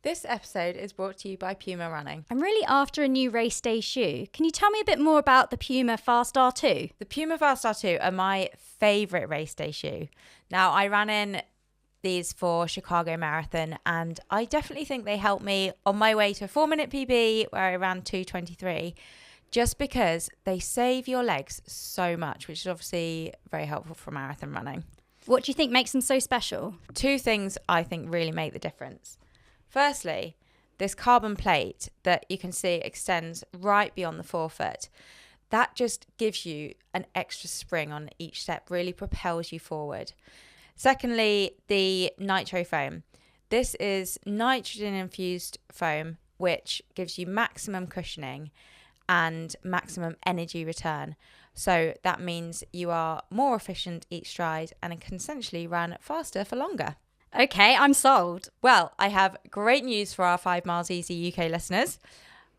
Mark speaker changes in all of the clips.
Speaker 1: This episode is brought to you by Puma Running.
Speaker 2: I'm really after a new race day shoe. Can you tell me a bit more about the Puma Fast R2?
Speaker 1: The Puma Fast R2 are my favourite race day shoe. Now, I ran in these for Chicago Marathon, and I definitely think they helped me on my way to a 4-minute PB where I ran 2:23, just because they save your legs so much, which is obviously very helpful for marathon running.
Speaker 2: What do you think makes them so special?
Speaker 1: Two things I think really make the difference. Firstly, this carbon plate that you can see extends right beyond the forefoot. That just gives you an extra spring on each step, really propels you forward. Secondly, the nitro foam. This is nitrogen-infused foam, which gives you maximum cushioning and maximum energy return. So that means you are more efficient each stride and can essentially run faster for longer.
Speaker 2: Okay, I'm sold.
Speaker 1: Well, I have great news for our 5 Miles Easy UK listeners.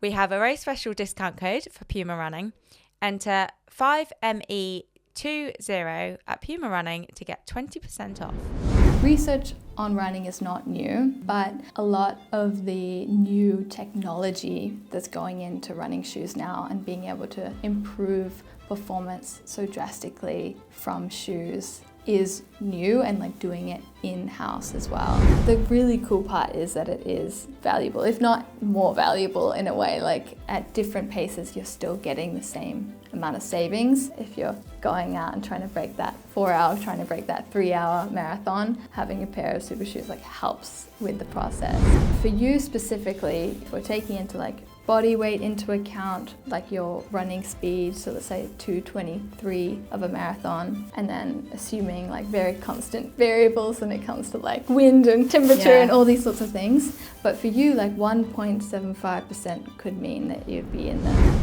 Speaker 1: We have a very special discount code for Puma Running. Enter 5ME20 at Puma Running to get 20% off.
Speaker 3: Research on running is not new, but a lot of the new technology that's going into running shoes now and being able to improve performance so drastically from shoes is new, and like doing it in-house as well. The really cool part is that it is valuable, if not more valuable in a way. Like at different paces you're still getting the same amount of savings. If you're going out and trying to break that 4-hour, trying to break that 3-hour marathon, having a pair of super shoes like helps with the process. For you specifically, if we're taking into like body weight into account, like your running speed, so let's say 2:23 of a marathon, and then assuming like very constant variables when it comes to like wind and temperature and all these sorts of things. But for you, like 1.75% could mean that you'd be in there.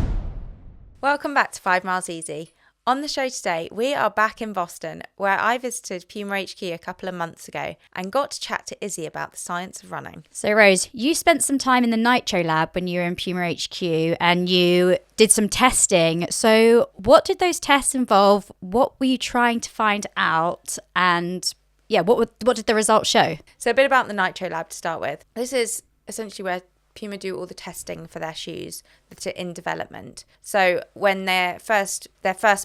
Speaker 1: Welcome back to 5 Miles Easy. On the show today, we are back in Boston, where I visited Puma HQ a couple of months ago and got to chat to Izzy about the science of running.
Speaker 2: So Rose, you spent some time in the Nitro lab when you were in Puma HQ and you did some testing. So what did those tests involve? What were you trying to find out? And what did the results show?
Speaker 1: So a bit about the Nitro lab to start with. This is essentially where Puma do all the testing for their shoes that are in development. So when they're first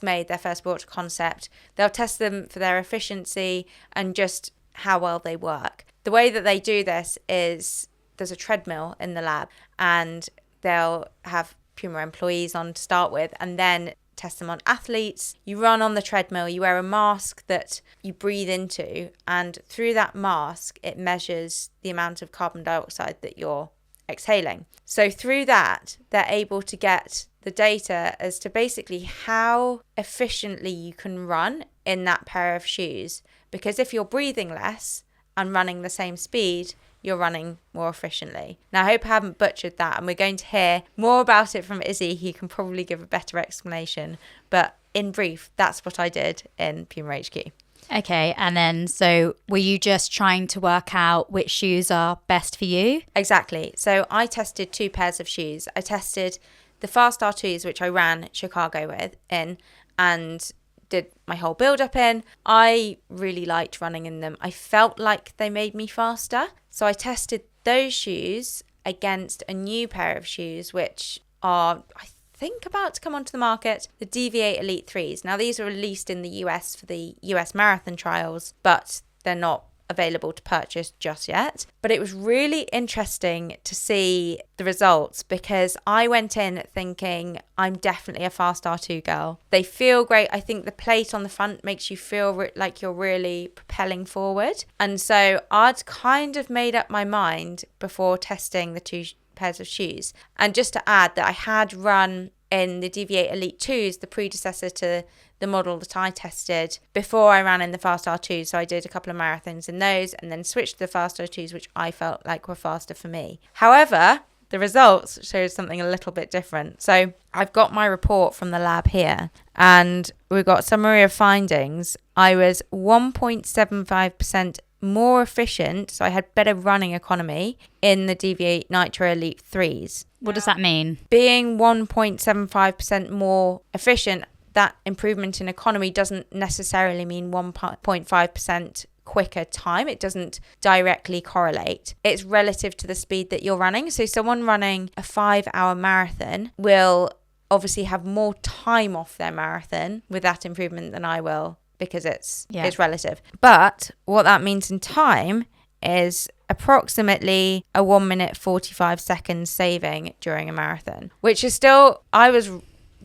Speaker 1: made, their first brought to concept, they'll test them for their efficiency and just how well they work. The way that they do this is there's a treadmill in the lab, and they'll have Puma employees on to start with, and then test them on athletes. You run on the treadmill, you wear a mask that you breathe into, and through that mask it measures the amount of carbon dioxide that you're exhaling. So through that, they're able to get the data as to basically how efficiently you can run in that pair of shoes. Because if you're breathing less and running the same speed, you're running more efficiently. Now, I hope I haven't butchered that, and we're going to hear more about it from Izzy. He can probably give a better explanation. But in brief, that's what I did in Puma HQ.
Speaker 2: Okay, and then so were you just trying to work out which shoes are best for you?
Speaker 1: Exactly. So I tested 2 pairs of shoes. I tested the Fast R2s, which I ran Chicago in, and did my whole build up in. I really liked running in them. I felt like they made me faster. So I tested those shoes against a new pair of shoes, which are, I think, about to come onto the market, the Deviate Elite 3s. Now, these are released in the US for the US marathon trials, but they're not available to purchase just yet. But it was really interesting to see the results, because I went in thinking I'm definitely a Fast R2 girl. They feel great. I think the plate on the front makes you feel like you're really propelling forward. And so I'd kind of made up my mind before testing the 2 pairs of shoes. And just to add that I had run in the Deviate Elite 2s, the predecessor to the model that I tested, before I ran in the Fast R2. So I did a couple of marathons in those and then switched to the Fast R2s, which I felt like were faster for me. However, the results showed something a little bit different. So I've got my report from the lab here, and we've got summary of findings. I was 1.75% more efficient, so I had better running economy in the Deviate Nitro Elite 3s.
Speaker 2: What does that mean?
Speaker 1: Being 1.75% more efficient, that improvement in economy doesn't necessarily mean 1.5% quicker time. It doesn't directly correlate. It's relative to the speed that you're running. So someone running a 5-hour marathon will obviously have more time off their marathon with that improvement than I will, because it's relative. But what that means in time is approximately a 1 minute 45 seconds saving during a marathon, which is still, I was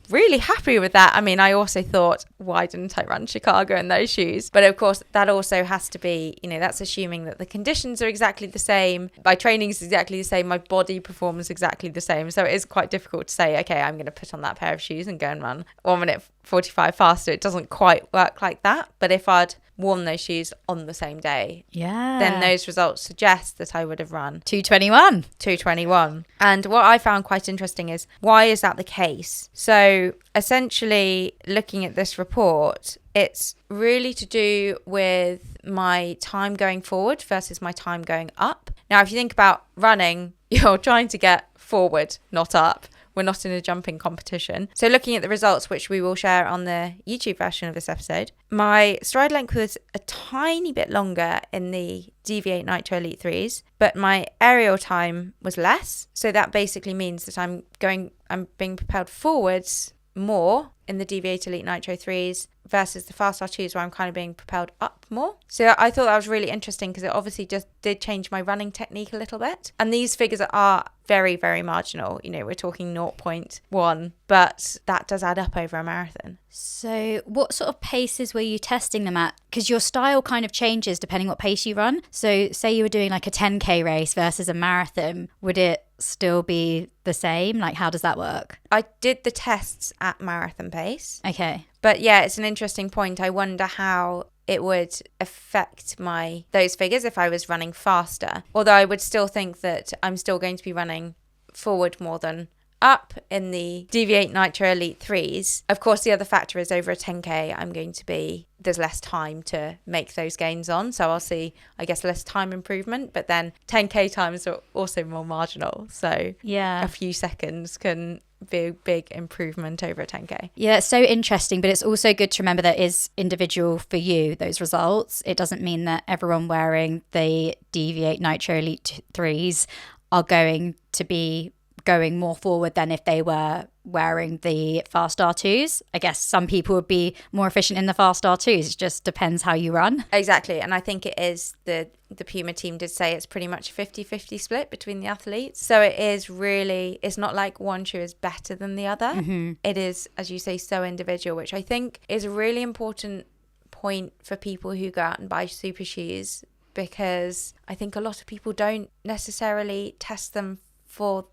Speaker 1: really happy with that. I mean, I also thought, why didn't I run Chicago in those shoes? But of course, that also has to be, that's assuming that the conditions are exactly the same. My training is exactly the same. My body performs exactly the same. So it is quite difficult to say, okay, I'm going to put on that pair of shoes and go and run 1 minute 45 faster. It doesn't quite work like that. But if I'd worn those shoes on the same day, then those results suggest that I would have run 2:21. And what I found quite interesting is, why is that the case? So essentially, looking at this report, it's really to do with my time going forward versus my time going up. Now, if you think about running, you're trying to get forward, not up. We're not in a jumping competition. So looking at the results, which we will share on the YouTube version of this episode, my stride length was a tiny bit longer in the DV8 Nitro Elite 3s, but my aerial time was less. So that basically means that I'm being propelled forwards more in the DV8 Elite Nitro 3s versus the Fast R2s, where I'm kind of being propelled up more. So I thought that was really interesting, because it obviously just did change my running technique a little bit. And these figures are very, very marginal. We're talking 0.1, but that does add up over a marathon.
Speaker 2: So what sort of paces were you testing them at? Because your style kind of changes depending what pace you run. So say you were doing like a 10K race versus a marathon, would it still be the same? Like, how does that work?
Speaker 1: I did the tests at marathon pace.
Speaker 2: Okay.
Speaker 1: But yeah, it's an interesting point. I wonder how it would affect those figures if I was running faster. Although I would still think that I'm still going to be running forward more than up in the DV8 Nitro Elite 3s. Of course, the other factor is over a 10K, there's less time to make those gains on. So I'll see, I guess, less time improvement. But then 10K times are also more marginal. So a few seconds can be a big improvement over a 10K.
Speaker 2: Yeah, it's so interesting, but it's also good to remember that it is individual for you, those results. It doesn't mean that everyone wearing the DV8 Nitro Elite 3s are going to be going more forward than if they were wearing the Fast R2s. I guess some people would be more efficient in the Fast R2s. It just depends how you run.
Speaker 1: Exactly. And I think it is the Puma team did say it's pretty much a 50-50 split between the athletes. So it is really, it's not like one shoe is better than the other. Mm-hmm. It is, as you say, so individual, which I think is a really important point for people who go out and buy super shoes, because I think a lot of people don't necessarily test them for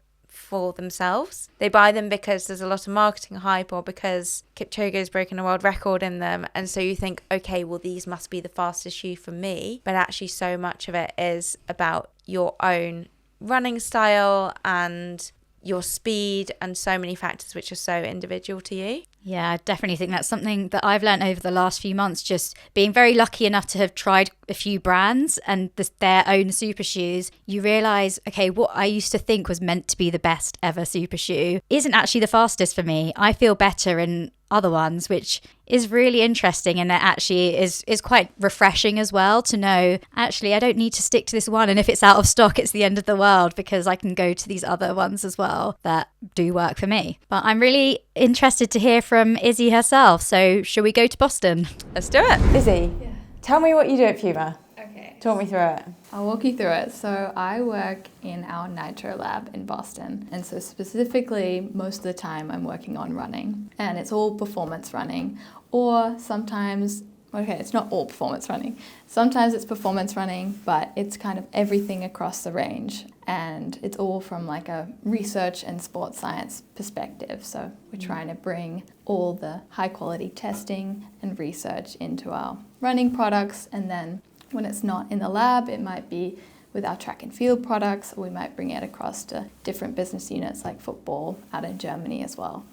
Speaker 1: themselves. They buy them because there's a lot of marketing hype, or because Kipchoge's broken a world record in them, and so you think, okay, well, these must be the fastest shoe for me. But actually, so much of it is about your own running style and your speed, and so many factors which are so individual to you.
Speaker 2: Yeah, I definitely think that's something that I've learned over the last few months, just being very lucky enough to have tried a few brands and their own super shoes. You realise, okay, what I used to think was meant to be the best ever super shoe isn't actually the fastest for me. I feel better in other ones, which is really interesting, and it actually is quite refreshing as well to know, actually, I don't need to stick to this one, and if it's out of stock, it's the end of the world, because I can go to these other ones as well that do work for me. But I'm really interested to hear from Izzy herself, so shall we go to Boston?
Speaker 1: Let's do it. Izzy, tell me what you do at Puma.
Speaker 3: Okay.
Speaker 1: Talk me through it.
Speaker 3: I'll walk you through it. So I work in our Nitro lab in Boston. And so specifically, most of the time I'm working on running. And it's all performance running. Or sometimes, okay, it's not all performance running. Sometimes it's performance running, but it's kind of everything across the range. And it's all from like a research and sports science perspective. So we're trying to bring all the high quality testing and research into our running products. And then when it's not in the lab, it might be with our track and field products, or we might bring it across to different business units like football out in Germany as well.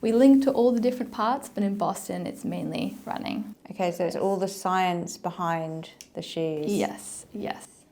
Speaker 3: We link to all the different parts, but in Boston, it's mainly running.
Speaker 1: Okay, so it's all the science behind the shoes.
Speaker 3: Yes.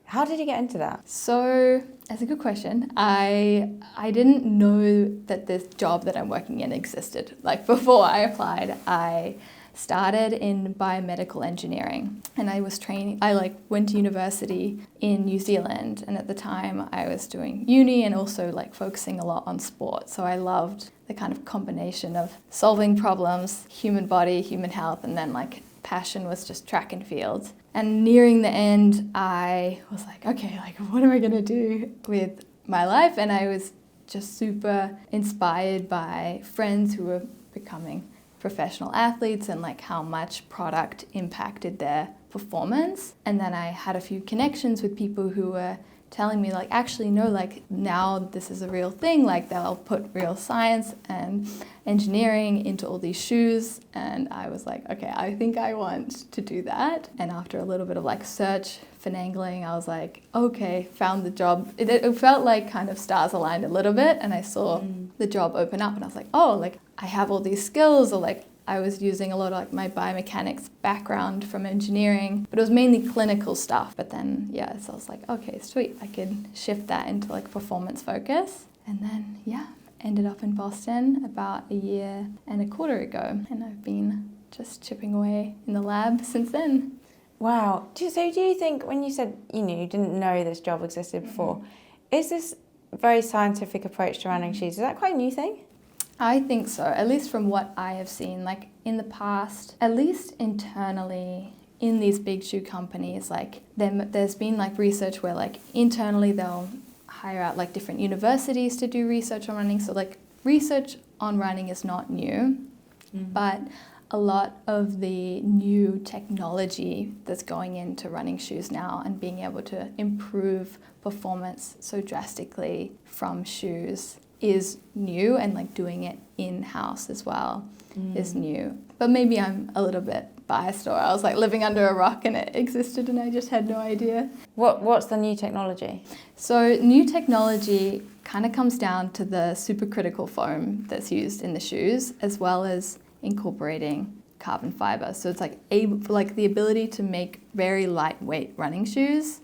Speaker 1: How did you get into that?
Speaker 3: So, that's a good question. I didn't know that this job that I'm working in existed. Like before I applied, I started in biomedical engineering, and I went to university in New Zealand, and at the time I was doing uni and also like focusing a lot on sport. So I loved the kind of combination of solving problems, human body, human health, and then like passion was just track and field. And nearing the end, I was like, okay, like what am I gonna do with my life? And I was just super inspired by friends who were becoming professional athletes and like how much product impacted their performance. And then I had a few connections with people who were telling me like, actually no, like now this is a real thing, like they'll put real science and engineering into all these shoes. And I was like, okay, I think I want to do that. And after a little bit of like search, finagling, I was like, okay, found the job. It felt like kind of stars aligned a little bit, and I saw the job open up and I was like, oh, like I have all these skills, or like I was using a lot of like my biomechanics background from engineering, but it was mainly clinical stuff. But then, yeah, so I was like, okay, sweet, I could shift that into like performance focus. And then, yeah, ended up in Boston about 1.25 years ago. And I've been just chipping away in the lab since then.
Speaker 1: Wow. Do you think, when you said, you didn't know this job existed before, is this very scientific approach to running shoes, is that quite a new thing?
Speaker 3: I think so, at least from what I have seen, like in the past, at least internally in these big shoe companies, like there's been like research where like internally they'll hire out like different universities to do research on running. So like research on running is not new, but a lot of the new technology that's going into running shoes now and being able to improve performance so drastically from shoes is new, and like doing it in-house as well is new. But maybe I'm a little bit biased, or I was like living under a rock and it existed and I just had no idea.
Speaker 1: What's the new technology?
Speaker 3: So new technology kind of comes down to the supercritical foam that's used in the shoes, as well as incorporating carbon fiber. So it's like the ability to make very lightweight running shoes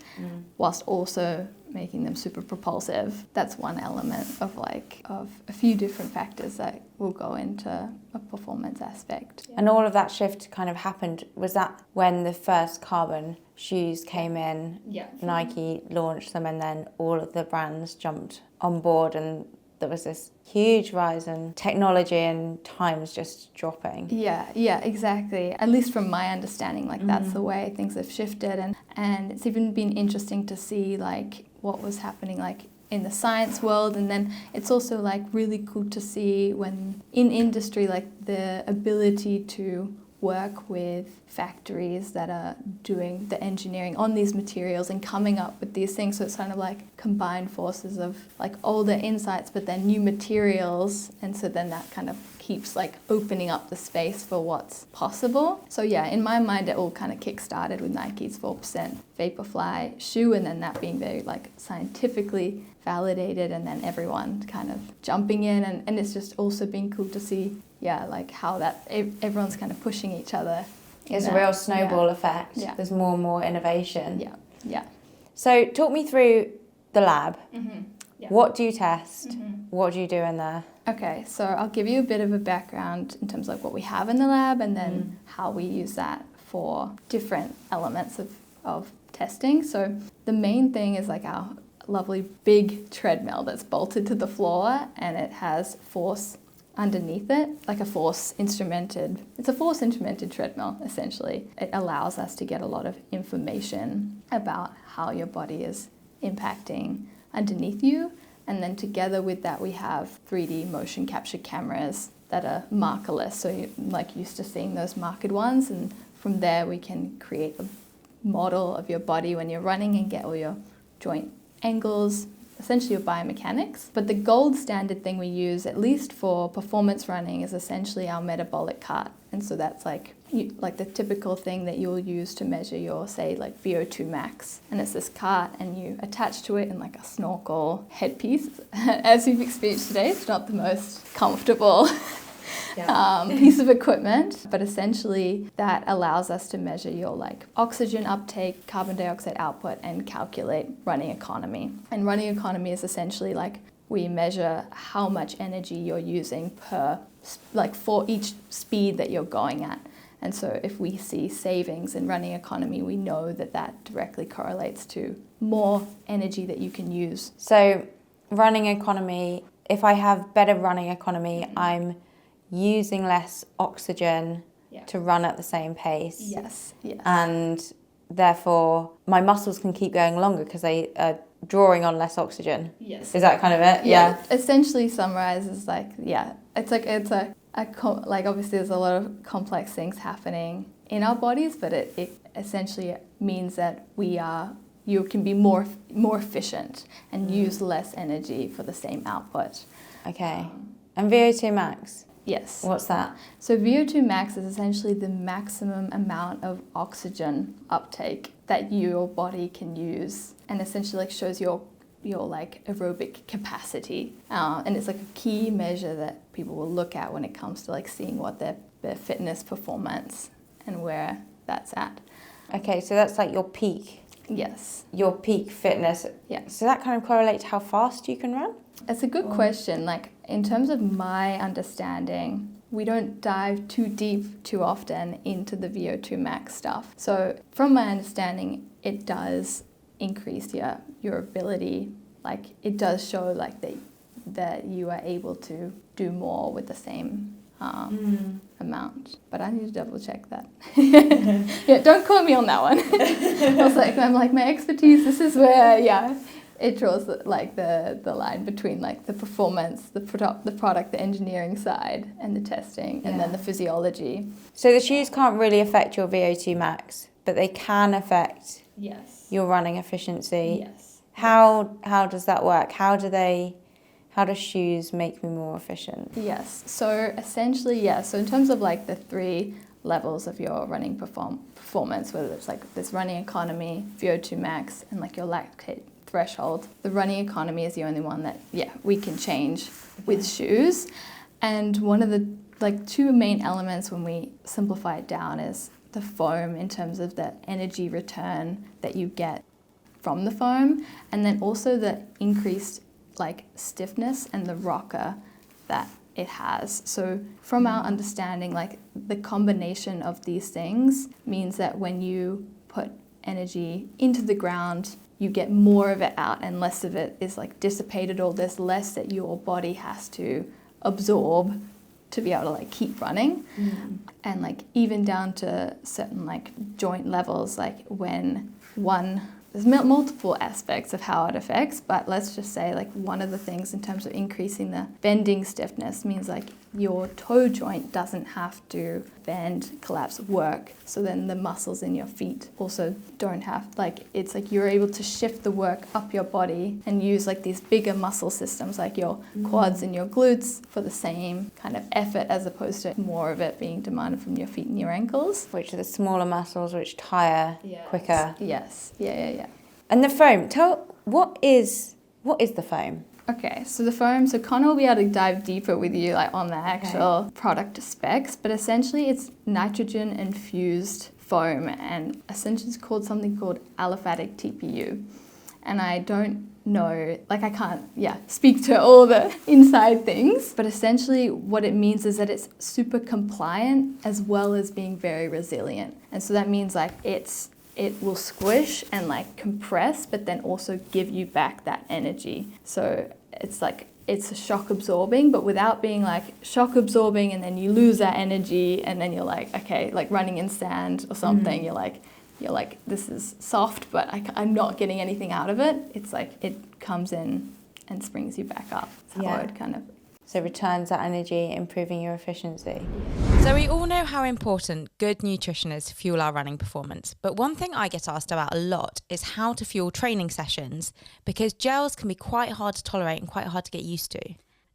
Speaker 3: whilst also making them super propulsive. That's one element of a few different factors that will go into a performance aspect.
Speaker 1: And all of that shift kind of happened, was that when the first carbon shoes came in?
Speaker 3: Yeah.
Speaker 1: Nike launched them, and then all of the brands jumped on board, and there was this huge rise in technology and times just dropping.
Speaker 3: Yeah, exactly. At least from my understanding, like that's the way things have shifted, and it's even been interesting to see like what was happening like in the science world, and then it's also like really cool to see when in industry like the ability to work with factories that are doing the engineering on these materials and coming up with these things. So it's kind of like combined forces of like older insights but then new materials, and so then that kind of keeps like opening up the space for what's possible. So yeah, in my mind it all kind of kick-started with Nike's 4% Vaporfly shoe, and then that being very like scientifically validated, and then everyone kind of jumping in, and it's just also been cool to see like how that everyone's kind of pushing each other.
Speaker 1: It's a real snowball effect.
Speaker 3: Yeah.
Speaker 1: There's more and more innovation.
Speaker 3: Yeah.
Speaker 1: So talk me through the lab.
Speaker 3: Yeah.
Speaker 1: What do you test? What do you do in there?
Speaker 3: Okay, so I'll give you a bit of a background in terms of what we have in the lab, and then how we use that for different elements of testing. So the main thing is like our lovely big treadmill that's bolted to the floor, and it has force underneath it, like it's a force instrumented treadmill essentially. It allows us to get a lot of information about how your body is impacting underneath you, and then together with that we have 3D motion capture cameras that are markerless, so you're like used to seeing those marked ones, and from there we can create a model of your body when you're running and get all your joint angles, essentially your biomechanics. But the gold standard thing we use, at least for performance running, is essentially our metabolic cart. And so that's like the typical thing that you'll use to measure your, say, like VO2 max. And it's this cart, and you attach to it in like a snorkel headpiece. As you've experienced today, it's not the most comfortable piece of equipment, but essentially that allows us to measure your like oxygen uptake, carbon dioxide output, and calculate running economy. And running economy is essentially like we measure how much energy you're using for each speed that you're going at. And so if we see savings in running economy, we know that that directly correlates to more energy that you can use.
Speaker 1: So running economy, if I have better running economy, I'm using less oxygen to run at the same pace.
Speaker 3: Yes.
Speaker 1: And therefore my muscles can keep going longer because they are drawing on less oxygen.
Speaker 3: Yes.
Speaker 1: Is that kind of it? Yeah.
Speaker 3: Essentially summarizes like obviously there's a lot of complex things happening in our bodies, but it essentially means that you can be more efficient and use less energy for the same output.
Speaker 1: Okay. And VO2 max?
Speaker 3: Yes.
Speaker 1: What's that?
Speaker 3: So VO2 max is essentially the maximum amount of oxygen uptake that your body can use, and essentially like shows your like aerobic capacity. And it's like a key measure that people will look at when it comes to like seeing what their fitness performance and where that's at.
Speaker 1: Okay, so that's like your peak.
Speaker 3: Yes.
Speaker 1: Your peak fitness.
Speaker 3: Yeah.
Speaker 1: So that kind of correlates to how fast you can run?
Speaker 3: It's a good question. Like in terms of my understanding, we don't dive too deep too often into the VO2 max stuff. So from my understanding, it does increase your ability. Like it does show like that you are able to do more with the same amount. But I need to double check that. Yeah, don't quote me on that one. I'm like my expertise, this is where it draws like the line between like the performance, the product, the engineering side, and the testing, and then the physiology.
Speaker 1: So the shoes can't really affect your VO2 max, but they can affect your running efficiency.
Speaker 3: Yes.
Speaker 1: How does that work? How do shoes make me more efficient?
Speaker 3: Yes. So essentially, So in terms of like the 3 levels of your running performance, whether it's like this running economy, VO2 max, and like your lactate threshold, the running economy is the only one that we can change with shoes. And one of the like 2 main elements when we simplify it down is the foam in terms of the energy return that you get from the foam, and then also the increased like stiffness and the rocker that it has. So from our understanding, like the combination of these things means that when you put energy into the ground, you get more of it out and less of it is like dissipated, or there's less that your body has to absorb to be able to like keep running. And like even down to certain like joint levels, like when there's multiple aspects of how it affects, but let's just say like one of the things in terms of increasing the bending stiffness means like your toe joint doesn't have to bend, collapse, work. So then the muscles in your feet also don't have, like it's like you're able to shift the work up your body and use like these bigger muscle systems like your quads and your glutes for the same kind of effort, as opposed to more of it being demanded from your feet and your ankles.
Speaker 1: Which are the smaller muscles which tire quicker.
Speaker 3: Yes. Yeah.
Speaker 1: And the foam, what is the foam?
Speaker 3: Okay, so the foam, so Connor will be able to dive deeper with you like on the actual product specs, but essentially it's nitrogen infused foam, and essentially it's called something called aliphatic TPU. And I don't know, like I can't speak to all the inside things, but essentially what it means is that it's super compliant as well as being very resilient. And so that means like it will squish and like compress, but then also give you back that energy. So it's like it's shock absorbing, but without being like shock absorbing and then you lose that energy and then you're like, okay, like running in sand or something, you're like this is soft, but I'm not getting anything out of it. It's like it comes in and springs you back up. That's how I would kind of.
Speaker 1: So returns that energy, improving your efficiency.
Speaker 4: So we all know how important good nutrition is to fuel our running performance. But one thing I get asked about a lot is how to fuel training sessions, because gels can be quite hard to tolerate and quite hard to get used to.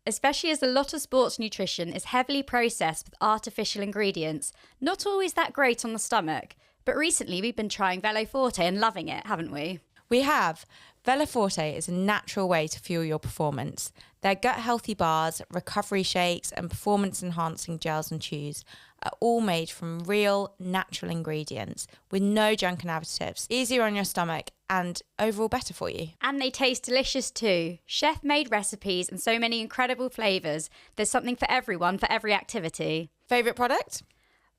Speaker 2: Especially as a lot of sports nutrition is heavily processed with artificial ingredients, not always that great on the stomach. But recently we've been trying Velo Forte and loving it, haven't we?
Speaker 4: We have. Velo Forte is a natural way to fuel your performance. Their gut healthy bars, recovery shakes, and performance enhancing gels and chews are all made from real natural ingredients with no junk and additives, easier on your stomach and overall better for you.
Speaker 2: And they taste delicious too. Chef-made recipes and so many incredible flavours. There's something for everyone, for every activity.
Speaker 4: Favourite product?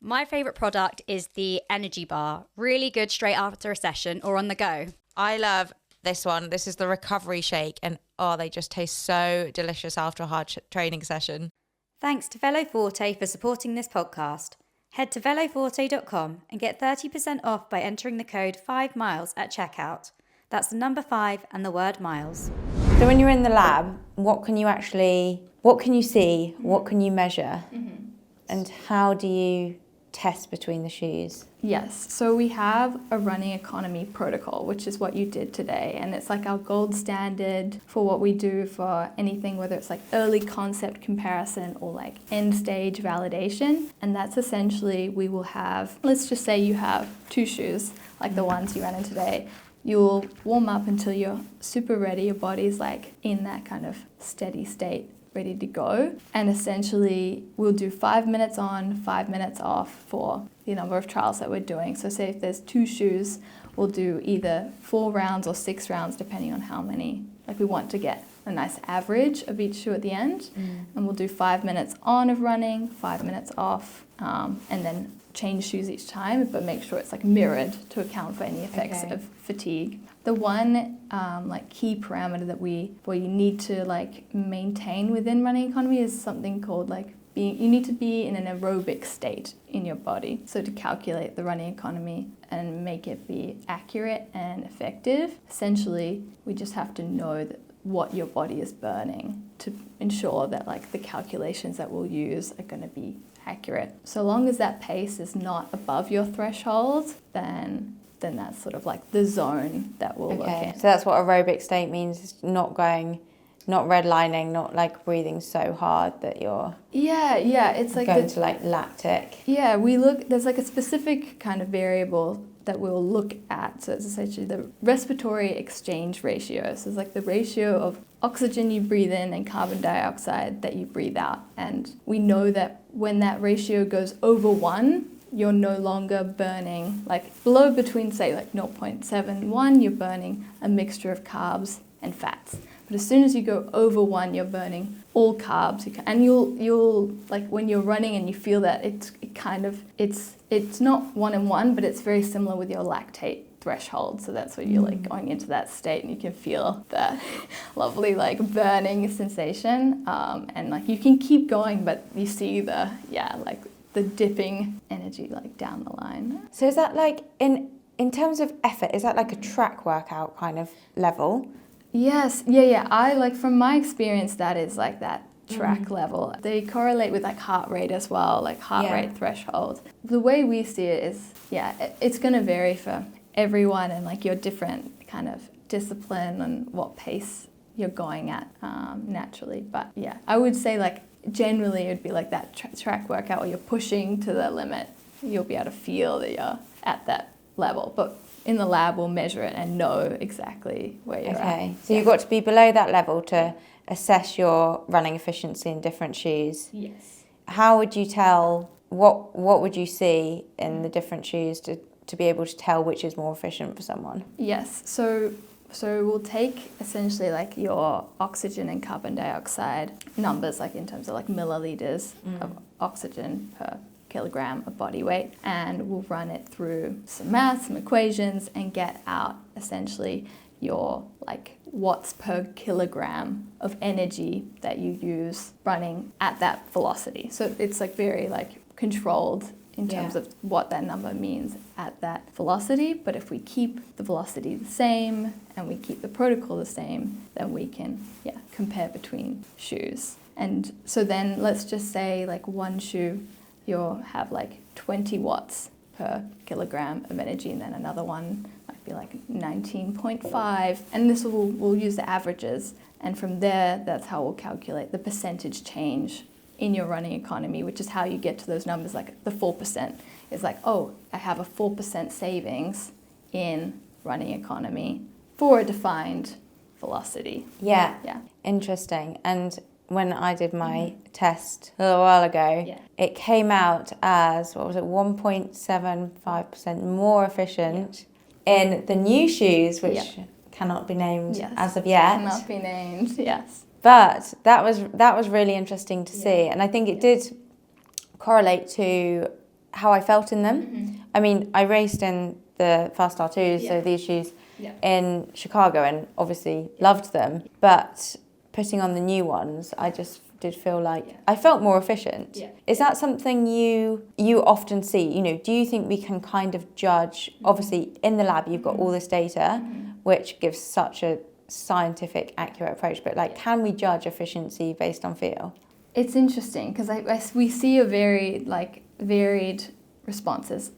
Speaker 2: My favourite product is the energy bar. Really good straight after a session or on the go.
Speaker 4: I love this one. This is the recovery shake, and they just taste so delicious after a hard training session.
Speaker 2: Thanks to Veloforte for supporting this podcast. Head to veloforte.com and get 30% off by entering the code 5miles at checkout. That's the number 5 and the word miles.
Speaker 1: So when you're in the lab, what can you see? What can you measure? And how do you test between the shoes?
Speaker 3: Yes, so we have a running economy protocol, which is what you did today, and it's like our gold standard for what we do for anything, whether it's like early concept comparison or like end stage validation. And that's essentially, we will have, let's just say you have 2 shoes, like the ones you ran in today. You'll warm up until you're super ready, your body's like in that kind of steady state, ready to go. And essentially we'll do 5 minutes on, 5 minutes off for the number of trials that we're doing. So say if there's 2 shoes, we'll do either 4 rounds or 6 rounds, depending on how many, like we want to get a nice average of each shoe at the end. And we'll do 5 minutes on of running, 5 minutes off, and then change shoes each time, but make sure it's like mirrored to account for any effects of fatigue. The one like key parameter that we need to like maintain within running economy is something called like you need to be in an aerobic state in your body. So to calculate the running economy and make it be accurate and effective, essentially we just have to know what your body is burning to ensure that like the calculations that we'll use are going to be accurate. So long as that pace is not above your threshold, then that's sort of like the zone that we'll look in.
Speaker 1: So that's what aerobic state means, is not redlining, not like breathing so hard that you're
Speaker 3: it's like
Speaker 1: going to like lactic.
Speaker 3: Yeah, there's like a specific kind of variable that we'll look at. So it's essentially the respiratory exchange ratio. So it's like the ratio of oxygen you breathe in and carbon dioxide that you breathe out. And we know that when that ratio goes over 1, you're no longer burning, like below between say like 0.71, you're burning a mixture of carbs and fats. But as soon as you go over 1, you're burning all carbs. And you'll like when you're running and you feel that it's not 1 and 1, but it's very similar with your lactate threshold. So that's where you're like going into that state and you can feel that lovely like burning sensation. And like you can keep going, but you see the dipping energy like down the line.
Speaker 1: So is that like in terms of effort, is that like a track workout kind of level?
Speaker 3: Yes, yeah. I like from my experience that is like that track level. They correlate with like heart rate as well, like heart rate threshold. The way we see it is, it's going to vary for everyone and like your different kind of discipline and what pace you're going at naturally. But yeah, I would say like generally it would be like that track workout where you're pushing to the limit. You'll be able to feel that you're at that level. But in the lab, we'll measure it and know exactly where you're at.
Speaker 1: Okay, so you've got to be below that level to assess your running efficiency in different shoes.
Speaker 3: Yes.
Speaker 1: How would you tell, what would you see in the different shoes to be able to tell which is more efficient for someone?
Speaker 3: Yes, so we'll take essentially like your oxygen and carbon dioxide numbers, like in terms of like milliliters of oxygen per kilogram of body weight, and we'll run it through some math, some equations, and get out essentially your like watts per kilogram of energy that you use running at that velocity. So it's like very like controlled in terms of what that number means at that velocity. But if we keep the velocity the same and we keep the protocol the same, then we can compare between shoes. And so then let's just say like one shoe you'll have like 20 watts per kilogram of energy, and then another one might be like 19.5. And this we'll use the averages, and from there that's how we'll calculate the percentage change in your running economy, which is how you get to those numbers. Like the 4% is like, oh, I have a 4% savings in running economy for a defined velocity.
Speaker 1: Yeah. Interesting. And when I did my test a little while ago, it came out as, 1.75% more efficient in the new shoes, which cannot be named as of yet.
Speaker 3: Cannot be named, yes.
Speaker 1: But that was really interesting to see. And I think it did correlate to how I felt in them. I mean, I raced in the Fast R2s, so these shoes in Chicago, and obviously loved them. But putting on the new ones, I just did feel like I felt more efficient. Is that something you often see? You know, do you think we can kind of judge? Obviously, in the lab, you've got all this data, which gives such a scientific, accurate approach. But like, can we judge efficiency based on feel?
Speaker 3: It's interesting because we see a very varied responses.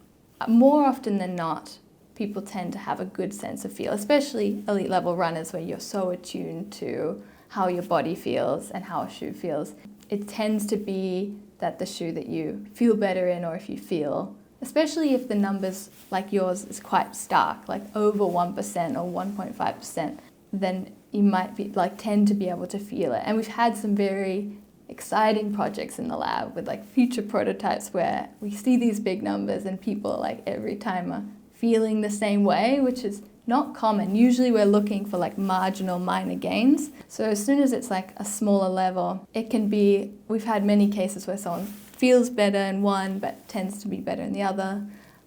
Speaker 3: More often than not, people tend to have a good sense of feel, especially elite level runners where you're so attuned to how your body feels and how a shoe feels. It tends to be that the shoe that you feel better in, or if you feel, especially if the numbers like yours is quite stark, like over 1% or 1.5%, then you might be tend to be able to feel it. And we've had some very exciting projects in the lab with like future prototypes where we see these big numbers and people like every time are feeling the same way, which is not common. Usually we're looking for like marginal minor gains. So as soon as it's like a smaller level, it can be, we've had many cases where someone feels better in one but tends to be better in the other.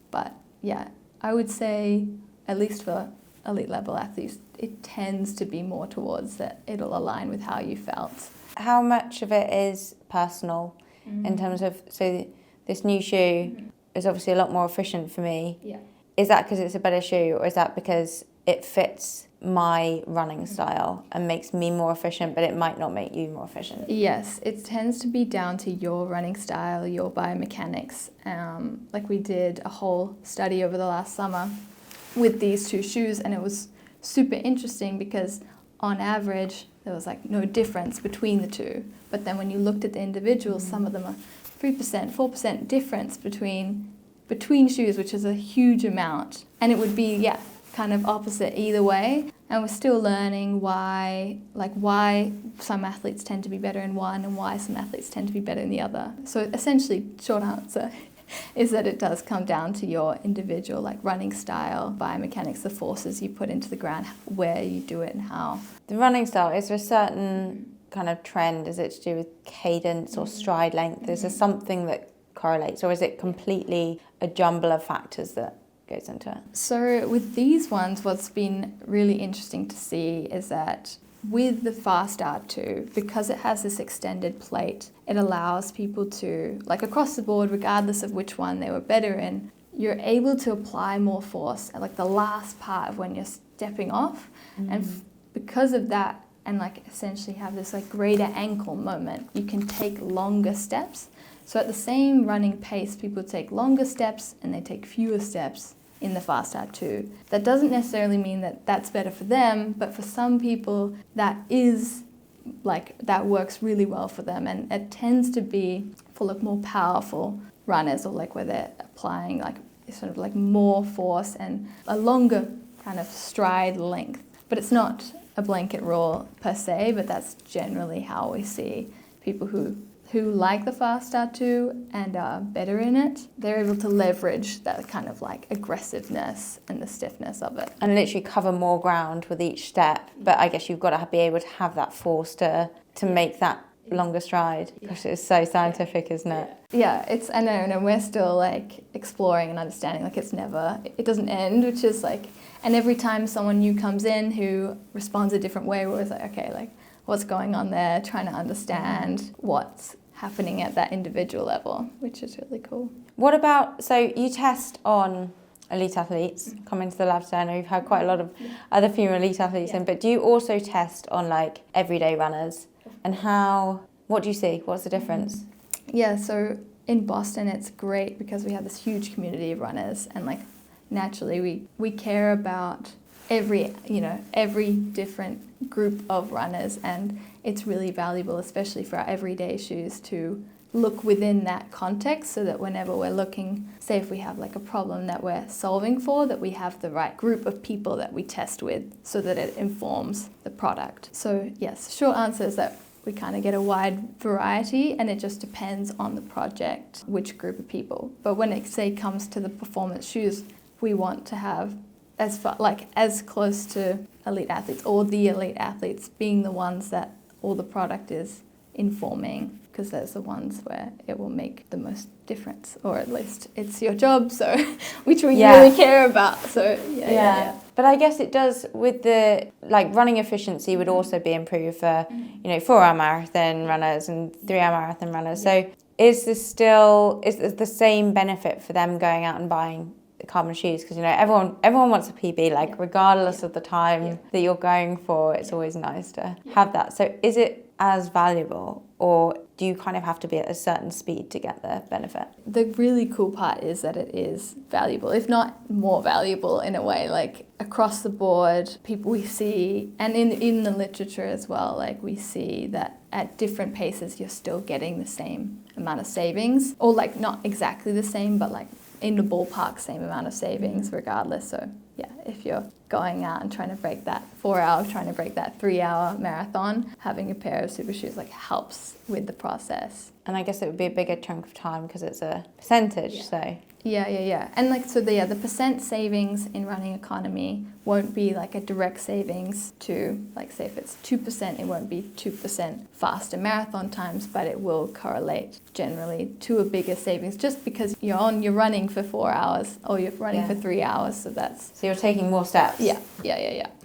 Speaker 3: But yeah, I would say at least for elite level athletes, it tends to be more towards that it'll align with how you felt.
Speaker 1: How much of it is personal in terms of, so this new shoe is obviously a lot more efficient for me.
Speaker 3: Yeah.
Speaker 1: Is that because it's a better shoe, or is that because it fits my running style and makes me more efficient, but it might not make you more efficient?
Speaker 3: Yes, it tends to be down to your running style, your biomechanics. Like we did a whole study over the last summer with these two shoes, and it was super interesting because on average there was like no difference between the two. But then when you looked at the individuals, some of them are 3%, 4% difference between shoes, which is a huge amount. And it would be, kind of opposite either way. And we're still learning why some athletes tend to be better in one and why some athletes tend to be better in the other. So essentially, short answer is that it does come down to your individual like running style, biomechanics, the forces you put into the ground, where you do it and how.
Speaker 1: The running style, is there a certain kind of trend? Is it to do with cadence or stride length? Is there something that correlates, or is it completely a jumble of factors that goes into it?
Speaker 3: So with these ones, what's been really interesting to see is that with the Fast R2, because it has this extended plate, it allows people to, like across the board, regardless of which one they were better in, you're able to apply more force at like the last part of when you're stepping off. And because of that, and like essentially have this like greater ankle moment, you can take longer steps. So at the same running pace, people take longer steps and they take fewer steps in the Fast R2. That doesn't necessarily mean that that's better for them, but for some people that works really well for them, and it tends to be for like more powerful runners, or like where they're applying like sort of like more force and a longer kind of stride length. But it's not a blanket rule per se, but that's generally how we see people who like the Fast R2 and are better in it. They're able to leverage that kind of like aggressiveness and the stiffness of it.
Speaker 1: And literally cover more ground with each step, but I guess you've got to be able to have that force to make that longer stride. Gosh, it's so scientific, isn't it?
Speaker 3: Yeah, I know, and we're still like exploring and understanding, like it doesn't end, which is like, and every time someone new comes in who responds a different way, we're always like, okay, like what's going on there, trying to understand what's happening at that individual level, which is really cool.
Speaker 1: What about, so you test on elite athletes coming to the lab today? I know you've had quite a lot of other female elite athletes in, but do you also test on like everyday runners? And what do you see? What's the difference?
Speaker 3: Yeah, so in Boston it's great because we have this huge community of runners, and like naturally we care about every different group of runners, and it's really valuable, especially for our everyday shoes, to look within that context so that whenever we're looking, say if we have like a problem that we're solving for, that we have the right group of people that we test with so that it informs the product. So yes, short answer is that we kind of get a wide variety, and it just depends on the project, which group of people. But when it comes to the performance shoes, we want to have as close to elite athletes, or the elite athletes being the ones that all the product is informing, because there's the ones where it will make the most difference, or at least it's your job, so which we really care about. So yeah.
Speaker 1: But I guess it does with the like running efficiency would also be improved for 4-hour marathon runners and 3-hour marathon runners. So is this the same benefit for them going out and buying carbon shoes? Because everyone wants a PB, like regardless of the time that you're going for, it's always nice to have that. So is it as valuable, or do you kind of have to be at a certain speed to get the benefit?
Speaker 3: The really cool part is that it is valuable, if not more valuable in a way, like across the board, people we see, and in the literature as well, like we see that at different paces you're still getting the same amount of savings, or like not exactly the same, but like in the ballpark, same amount of savings regardless. So yeah, if you're going out and trying to break that 4-hour, trying to break that 3-hour marathon, having a pair of super shoes like helps with the process.
Speaker 1: And I guess it would be a bigger chunk of time because it's a percentage, so.
Speaker 3: Yeah. And like, so the percent savings in running economy won't be like a direct savings to, like, say if it's 2%, it won't be 2% faster marathon times, but it will correlate generally to a bigger savings just because you're running for 4 hours or you're running for 3 hours. So
Speaker 1: you're taking more steps.
Speaker 3: Yeah.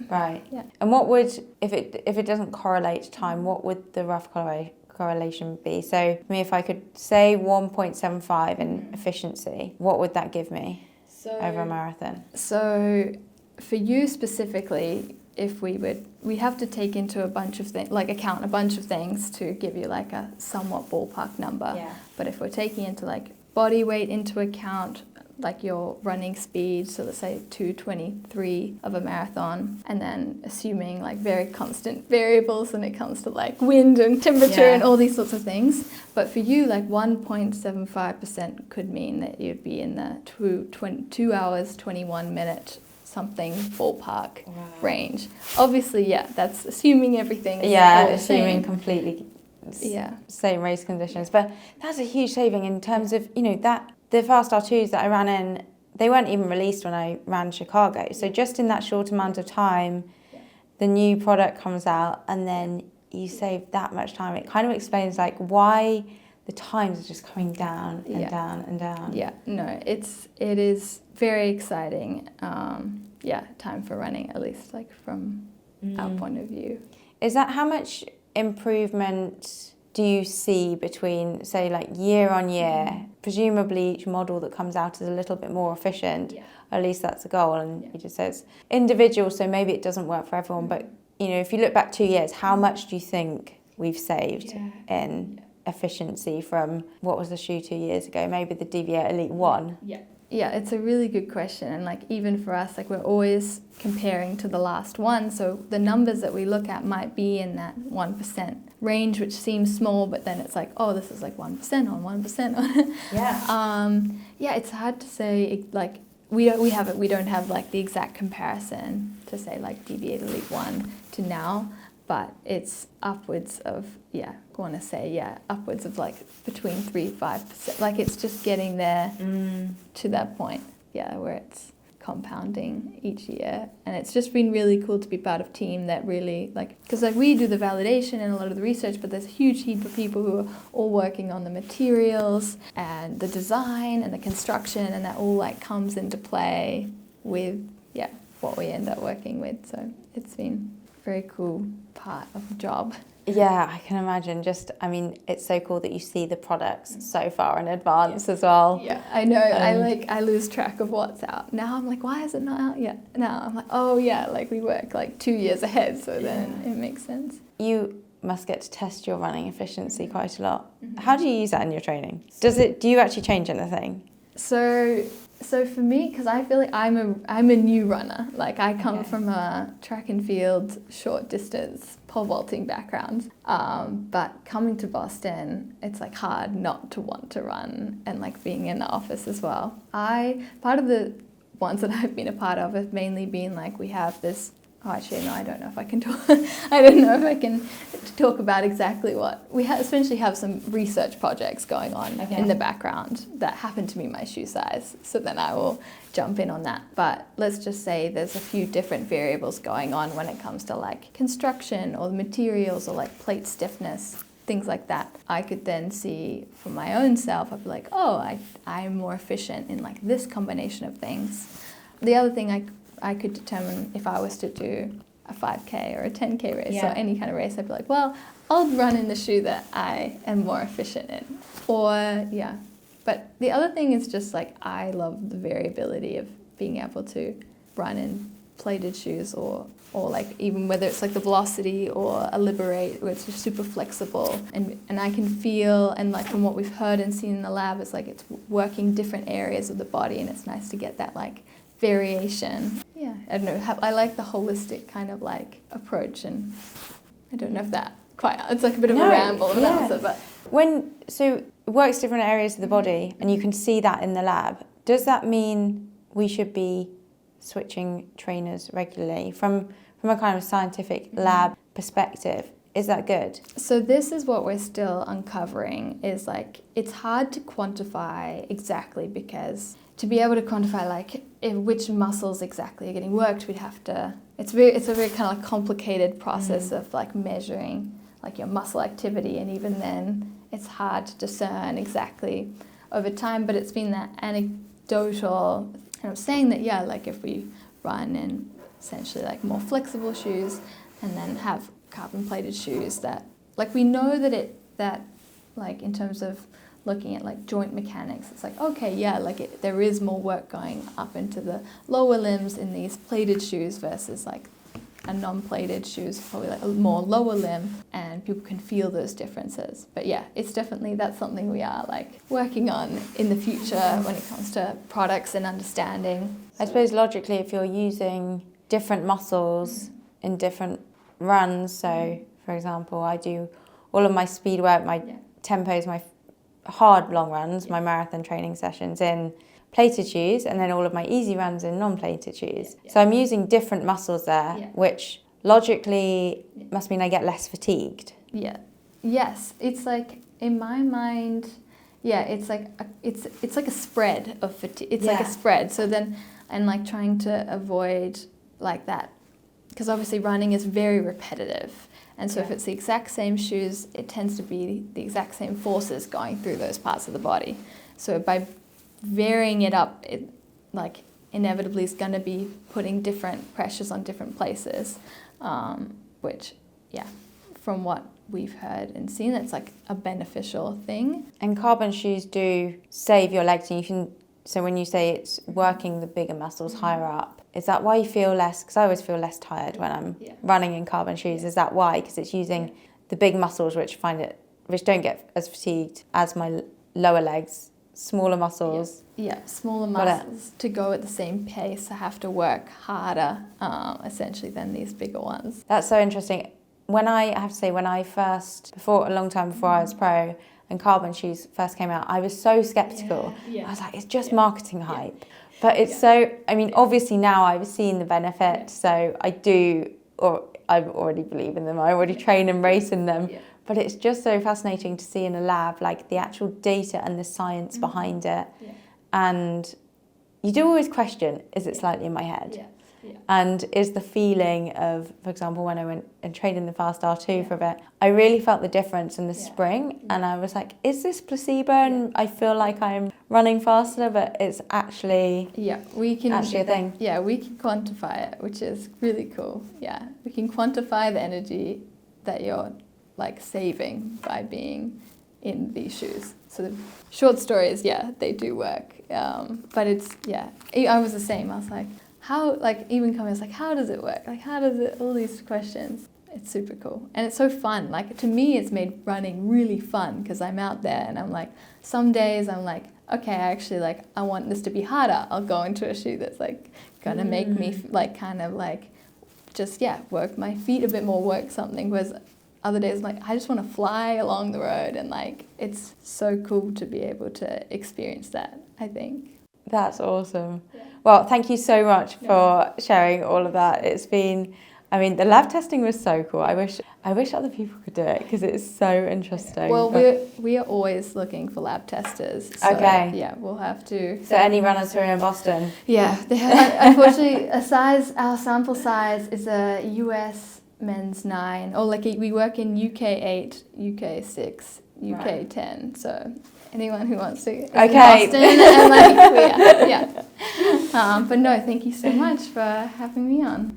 Speaker 1: Right.
Speaker 3: Yeah.
Speaker 1: And what would, if it doesn't correlate to time, what would the rough correlation be? So for me, if I could say 1.75 in efficiency, what would that give me over a marathon?
Speaker 3: So for you specifically, if we have to take into a bunch of things, like account a bunch of things to give you like a somewhat ballpark number.
Speaker 1: Yeah.
Speaker 3: But if we're taking into like body weight into account, like your running speed, so let's say 2:23 of a marathon, and then assuming like very constant variables when it comes to like wind and temperature and all these sorts of things. But for you, like 1.75% could mean that you'd be in the 2 hours, 21 minute something ballpark range. Obviously, that's assuming everything is
Speaker 1: assuming completely same race conditions. But that's a huge saving in terms of, that the fast R2s that I ran in, they weren't even released when I ran Chicago. So just in that short amount of time, the new product comes out and then you save that much time. It kind of explains like why the times are just coming down and down and down.
Speaker 3: Yeah, no, it is very exciting. Time for running, at least like from our point of view.
Speaker 1: Is that how much improvement do you see between, say, like year on year? Presumably each model that comes out is a little bit more efficient. At least that's the goal. And you just say it's individual, so maybe it doesn't work for everyone. But, if you look back 2 years, how much do you think we've saved in efficiency from what was the shoe 2 years ago? Maybe the DV8 Elite 1?
Speaker 3: Yeah, it's a really good question. And like even for us, like we're always comparing to the last one. So the numbers that we look at might be in that 1% range, which seems small, but then it's like, oh, this is like 1% on 1% on. It's hard to say. Like we don't have like the exact comparison to say like DV8 Elite 1 to now, but it's upwards of upwards of like between 3-5%. Like it's just getting there to that point, where it's compounding each year. And it's just been really cool to be part of a team that really because like we do the validation and a lot of the research, but there's a huge heap of people who are all working on the materials and the design and the construction, and that all like comes into play with what we end up working with. So it's been a very cool part of the job.
Speaker 1: Yeah, I can imagine. It's so cool that you see the products so far in advance as well.
Speaker 3: Yeah, I know. I lose track of what's out. Now I'm like, why is it not out yet? Now I'm like, oh yeah, like we work like 2 years ahead, so then it makes sense.
Speaker 1: You must get to test your running efficiency quite a lot. How do you use that in your training? Do you actually change anything?
Speaker 3: So for me, because I feel like I'm a new runner. Like I come from a track and field, short distance, pole vaulting background. But coming to Boston, it's like hard not to want to run, and like being in the office as well. Part of the ones that I've been a part of have mainly been like we have this. Oh, actually, no, I don't know if I can talk. I don't know if I can talk about exactly what we essentially have some research projects going on in the background that happen to be my shoe size. So then I will jump in on that. But let's just say there's a few different variables going on when it comes to like construction or the materials or like plate stiffness. things like that. I could then see for my own self, I'd be like, oh, I'm more efficient in like this combination of things. The other thing I could determine if I was to do a 5K or a 10K race or any kind of race, I'd be like, well, I'll run in the shoe that I am more efficient in. But the other thing is just like, I love the variability of being able to run in plated shoes or like even whether it's like the Velocity or a Liberate, where it's just super flexible and I can feel, and like from what we've heard and seen in the lab, it's like it's working different areas of the body, and it's nice to get that like variation. Yeah, I don't know, I like the holistic kind of like approach, and I don't know if that quite, it's like a bit of a ramble of an answer, but
Speaker 1: so it works different areas of the body and you can see that in the lab. Does that mean we should be switching trainers regularly from a kind of scientific lab perspective? Is that good?
Speaker 3: So this is what we're still uncovering, is like, it's hard to quantify exactly, because to be able to quantify like which muscles exactly are getting worked, we'd have to, it's a very kind of like complicated process of like measuring like your muscle activity, and even then it's hard to discern exactly over time, but it's been that anecdotal kind of saying that, yeah, like if we run in essentially like more flexible shoes and then have carbon plated shoes, that like we know that like in terms of looking at like joint mechanics, it's like, okay, yeah, like there is more work going up into the lower limbs in these plated shoes versus like a non-plated shoes, probably like a more lower limb, and people can feel those differences. But yeah, it's definitely, that's something we are like working on in the future when it comes to products and understanding.
Speaker 1: I suppose logically, if you're using different muscles in different runs, so for example, I do all of my speed work, my tempos, my hard long runs, my marathon training sessions in plated shoes, and then all of my easy runs in non-plated shoes. So I'm using different muscles there, which logically must mean I get less fatigued.
Speaker 3: Yes, it's like, in my mind, it's like it's like a spread of fatigue. It's like a spread. So then, and like trying to avoid like that, because obviously running is very repetitive. And so if it's the exact same shoes, it tends to be the exact same forces going through those parts of the body. So by varying it up, it like inevitably is going to be putting different pressures on different places, which, from what we've heard and seen, it's like a beneficial thing.
Speaker 1: And carbon shoes do save your legs, and you can, so when you say it's working the bigger muscles higher up, is that why you feel less? Because I always feel less tired when I'm running in carbon shoes. Is that why? Because it's using the big muscles which don't get as fatigued as my lower legs, smaller muscles.
Speaker 3: Smaller muscles to go at the same pace have to work harder, essentially, than these bigger ones.
Speaker 1: That's so interesting. I have to say, when I first, a long time before I was pro, and carbon shoes first came out, I was so sceptical. I was like, it's just marketing hype. But it's so, I mean, obviously now I've seen the benefit, so I already believe in them. I already train and race in them. But it's just so fascinating to see in a lab, like the actual data and the science behind it. And you do always question, is it slightly in my head? And is the feeling of, for example, when I went and trained in the Fast R2 for a bit, I really felt the difference in the spring. And I was like, is this placebo? And I feel like I'm running faster, but it's actually
Speaker 3: we can
Speaker 1: actually a thing.
Speaker 3: We can quantify it, which is really cool. We can quantify the energy that you're like saving by being in these shoes. So the short story is, they do work. But it's, I was the same. I was like, how, like, even comments like, how does it work? Like, how does it, all these questions. It's super cool. And it's so fun. Like, to me, it's made running really fun, because I'm out there and I'm like, some days I'm like, okay, actually, like, I want this to be harder. I'll go into a shoe that's like gonna make me like kind of like just, work my feet a bit more, work something. Whereas other days, like, I just want to fly along the road, and like, it's so cool to be able to experience that, I think.
Speaker 1: That's awesome. Well, thank you so much for sharing all of that. It's been, I mean, the lab testing was so cool. I wish other people could do it, because it's so interesting.
Speaker 3: Well, we are always looking for lab testers. So, we'll have to.
Speaker 1: So any runners who are in Boston?
Speaker 3: Yeah, they have, unfortunately, our sample size is a US men's 9, or like we work in UK 8, UK 6, UK 10. So anyone who wants to is in Boston and like yeah. But no, thank you so much for having me on.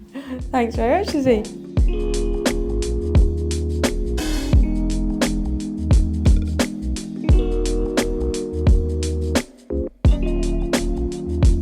Speaker 4: Thanks very much, Izzy.